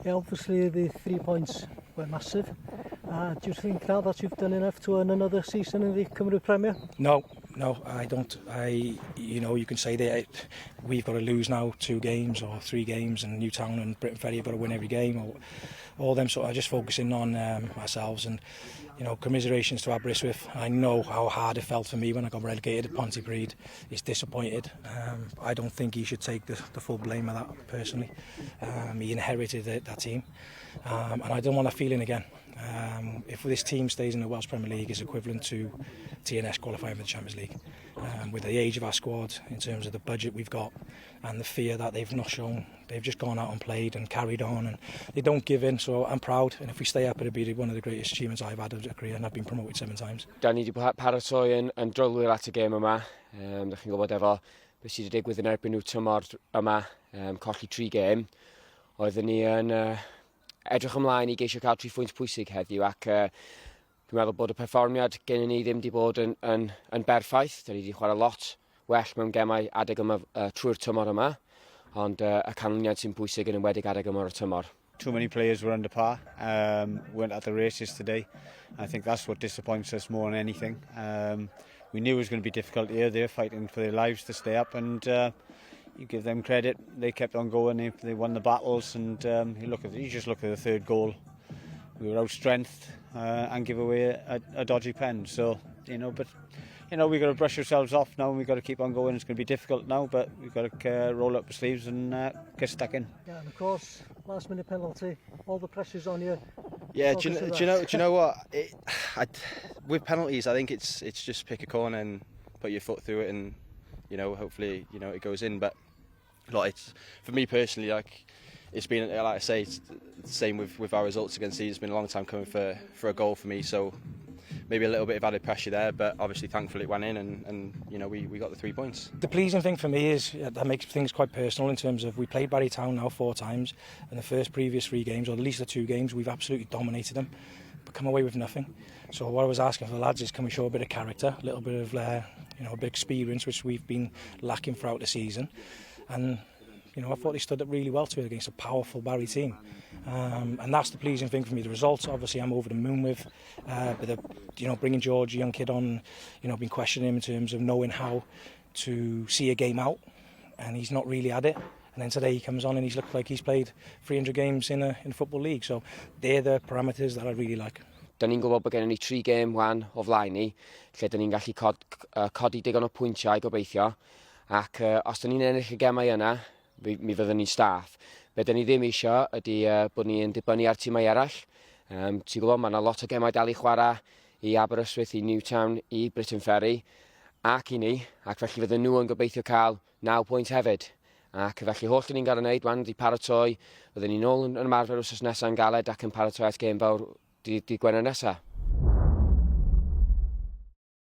Yeah, obviously the 3 points were massive. Do you think now that you've done enough to earn another season in the Cymru Premier? No, I don't. You can say that we've got to lose now 2 games or 3 games, and Newtown and Britain Ferry have got to win every game, or all them. So I'm just focusing on ourselves, and commiserations to Aberystwyth. I know how hard it felt for me when I got relegated at Pontypridd. He's disappointed. I don't think he should take the full blame of that personally. He inherited that team, and I don't want that feeling again. If this team stays in the Welsh Premier League, it's equivalent to TNS qualifying for the Champions League. With the age of our squad, in terms of the budget we've got, and the fear that they've not shown, they've just gone out and played and carried on, and they don't give in. So I'm proud, and if we stay up, it'll be one of the greatest achievements I've had as a career, and I've been promoted 7 times. Da ni wedi paratoi yn drylwyr at y gêm yma. Da chi'n gwybod efo beth sydd wedi digwydd yn erbyn nhw tymor yma, colli 3 gêm. Oeddwn ni yn edrych ymlaen I geisio cael 3 phwynt pwysig heddiw, ac dwi'n meddwl bod y perfformiad gen ni ddim wedi bod yn berffaith. Da ni wedi chwarae lot well mewn gemau adeg yma trwy'r tymor yma, ond y canlyniad sy'n bwysig yn enwedig adeg yma o'r tymor. Too many players were under par, weren't at the races today. I think that's what disappoints us more than anything. We knew it was going to be difficult here. They're fighting for their lives to stay up, and you give them credit. They kept on going. They won the battles, and you just look at the 3rd goal. We were outstrengthed and give away a dodgy pen. So but we've got to brush ourselves off now, and we've got to keep on going. It's going to be difficult now, but we've got to roll up the sleeves and get stuck in. Yeah, and of course, last minute penalty, all the pressure's on you. Yeah, do you know what? With penalties, I think it's just pick a corner and put your foot through it, and hopefully it goes in. But it's for me personally, it's been, like I say, it's the same with our results against Leeds. It's been a long time coming for a goal for me, so maybe a little bit of added pressure there, but obviously thankfully it went in, and we got the 3 points. The pleasing thing for me is that makes things quite personal, in terms of we played Barri Town now 4 times, and the previous 3 games, or at least the 2 games, we've absolutely dominated them, but come away with nothing. So what I was asking for the lads is, can we show a bit of character, a little bit of a bit of experience, which we've been lacking throughout the season, and I thought they stood up really well to it against a powerful Barri team. And that's the pleasing thing for me. The results, obviously, I'm over the moon with. But bringing George, a young kid, on, been questioning him in terms of knowing how to see a game out, and he's not really had it. And then today he comes on and he's looked like he's played 300 games in a football league. So they're the parameters that I really like. Da ni'n gwybod bod gennym ni 3 gêm wan o flaen ni, lle da ni'n gallu codi digon o pwyntiau gobeithio, ac os da ni'n ennill y gemau yna, mi fyddwn ni'n staff. Be da ni ddim eisiau ydy bod ni'n dibynnu ar tîmau eraill. Ti'n gwybod, mae yna lot o gemau dal I chwarae I Aberystwyth, I Newtown, I Britain Ferry, ac I ni, ac felly fydden nhw yn gobeithio cael 9 pwynt hefyd. Ac felly holl ni'n gael wneud, wan wedi paratoi, fydden ni'n ôl yn ymarfer wrthnos nesaf yn galed ac yn paratoi at gêm fawr dydd Gwener nesaf.